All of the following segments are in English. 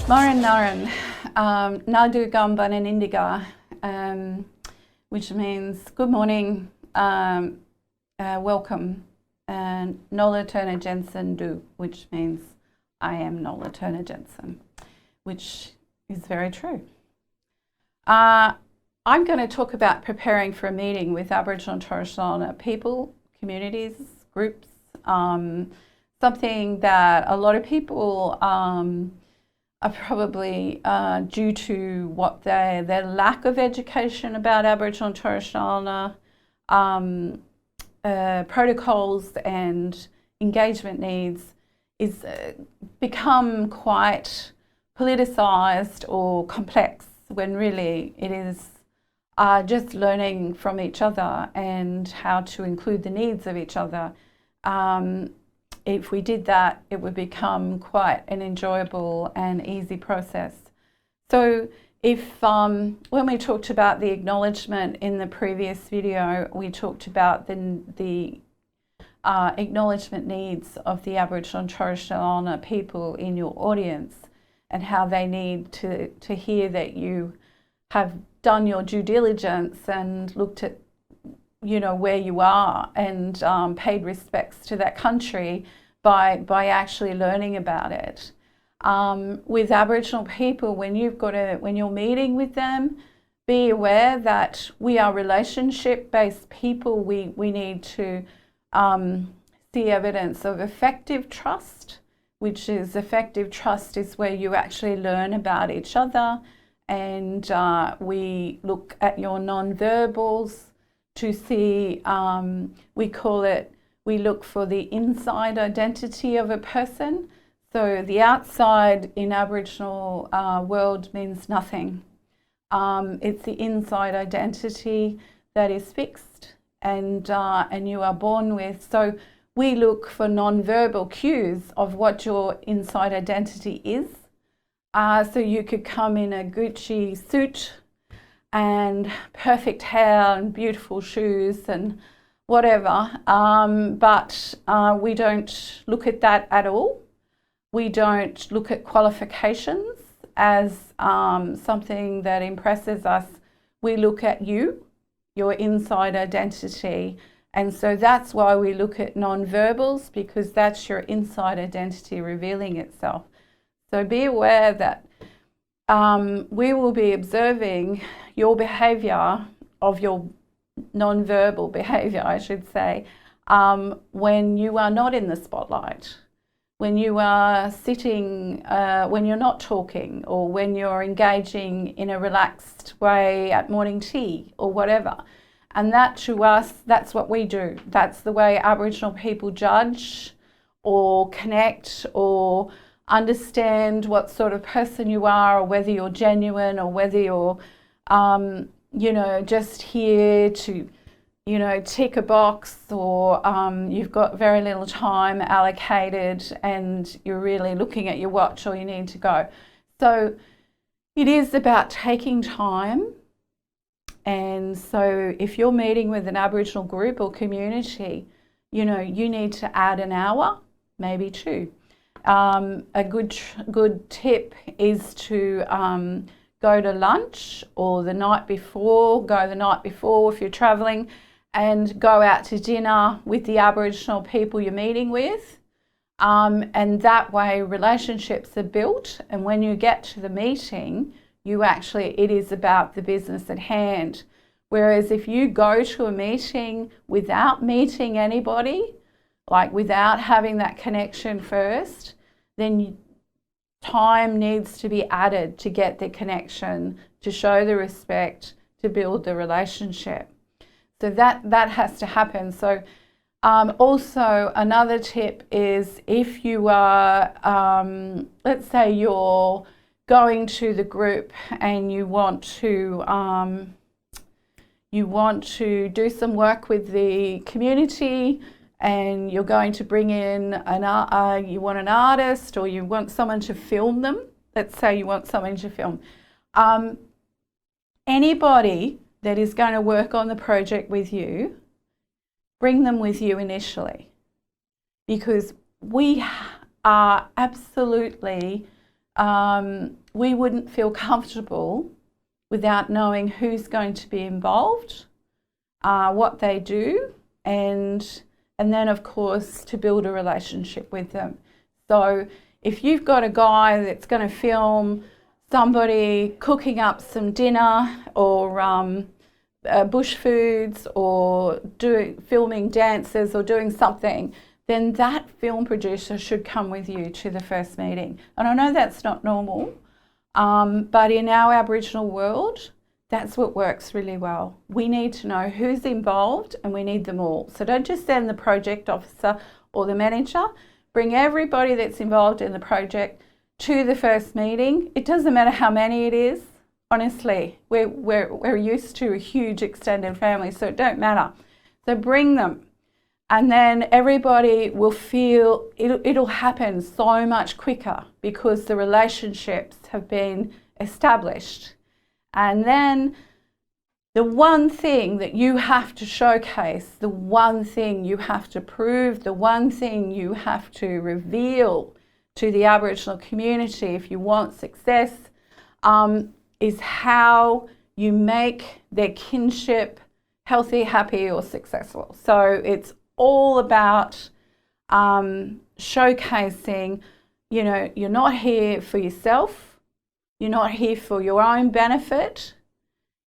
Maran Naran, Nadu Gamban and Indiga, which means good morning, welcome, and Nola Turner Jensen Du, which means I am Nola Turner Jensen, which is very true. I'm going to talk about preparing for a meeting with Aboriginal and Torres Strait Islander people, communities, groups, something that a lot of people are probably due to what their lack of education about Aboriginal and Torres Strait Islander protocols and engagement needs is become quite politicised or complex, when really it is just learning from each other and how to include the needs of each other. If we did that, it would become quite an enjoyable and easy process. So if, when we talked about the acknowledgement in the previous video, we talked about the acknowledgement needs of the Aboriginal and Torres Strait Islander people in your audience, and how they need to hear that you have done your due diligence and looked at, you know, where you are and paid respects to that country by actually learning about it. With Aboriginal people, when you're meeting with them, be aware that we are relationship-based people. We need to see evidence of effective trust, which is effective trust is where you actually learn about each other, and we look at your non-verbals to see, we look for the inside identity of a person. So the outside in Aboriginal world means nothing. It's the inside identity that is fixed and you are born with. So we look for non-verbal cues of what your inside identity is. So you could come in a Gucci suit and perfect hair and beautiful shoes and whatever, but we don't look at that at all. We don't look at qualifications as something that impresses us. We look at you, your inside identity. And so that's why we look at non-verbals, because that's your inside identity revealing itself. So be aware that we will be observing your behaviour, of your non-verbal behaviour, I should say, when you are not in the spotlight, when you are sitting, when you're not talking, or when you're engaging in a relaxed way at morning tea or whatever. And that, to us, that's what we do. That's the way Aboriginal people judge or connect or understand what sort of person you are, or whether you're genuine, or whether you're you know, just here to, you know, tick a box, or you've got very little time allocated and you're really looking at your watch, or you need to go. So it is about taking time. And so if you're meeting with an Aboriginal group or community, you know, you need to add an hour, maybe two. A good tip is to go to lunch, or the night before, if you're travelling, and go out to dinner with the Aboriginal people you're meeting with. And that way relationships are built, and when you get to the meeting, it is about the business at hand. Whereas if you go to a meeting without meeting anybody, like without having that connection first, then time needs to be added to get the connection, to show the respect, to build the relationship. So that has to happen. So also another tip is, if you are, let's say you're going to the group and you want to do some work with the community, and you're going to bring in you want an artist, or you want someone to film them. Let's say you want someone to film. Anybody that is going to work on the project with you, bring them with you initially, because we are absolutely we wouldn't feel comfortable without knowing who's going to be involved, what they do, and then of course to build a relationship with them. So if you've got a guy that's going to film somebody cooking up some dinner or bush foods or filming dances or doing something, then that film producer should come with you to the first meeting. And I know that's not normal, but in our Aboriginal world, that's what works really well. We need to know who's involved and we need them all. So don't just send the project officer or the manager. Bring everybody that's involved in the project to the first meeting. It doesn't matter how many it is. Honestly, we're used to a huge extended family, so it don't matter. So bring them. And then everybody will feel, it'll happen so much quicker because the relationships have been established. And then the one thing that you have to showcase, the one thing you have to prove, the one thing you have to reveal to the Aboriginal community if you want success, is how you make their kinship healthy, happy, or successful. So it's all about showcasing, you know, you're not here for yourself, you're not here for your own benefit.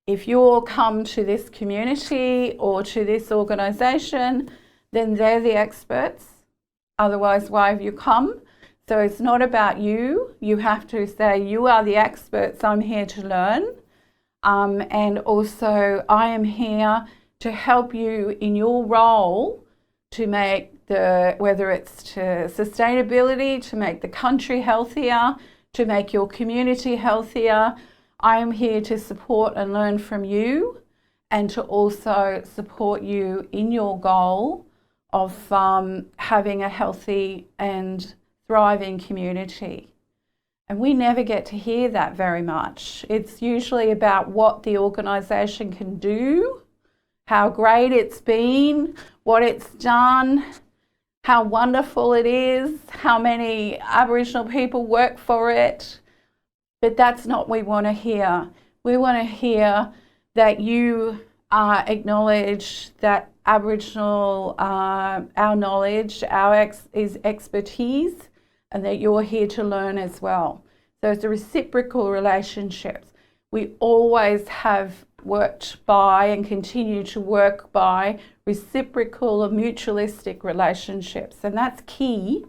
If you all come to this community or to this organisation, then they're the experts. Otherwise, why have you come? So it's not about you. You have to say, you are the experts, I'm here to learn. And also, I am here to help you in your role to make whether it's to sustainability, to make the country healthier, to make your community healthier. I am here to support and learn from you and to also support you in your goal of having a healthy and thriving community. And we never get to hear that very much. It's usually about what the organisation can do, how great it's been, what it's done, how wonderful it is, how many Aboriginal people work for it. But that's not what we want to hear. We want to hear that you acknowledge that Aboriginal, our knowledge, is expertise, and that you're here to learn as well. So it's a reciprocal relationship. We always have worked by and continue to work by reciprocal or mutualistic relationships, and that's key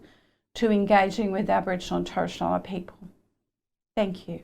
to engaging with Aboriginal and Torres Strait Islander people. Thank you.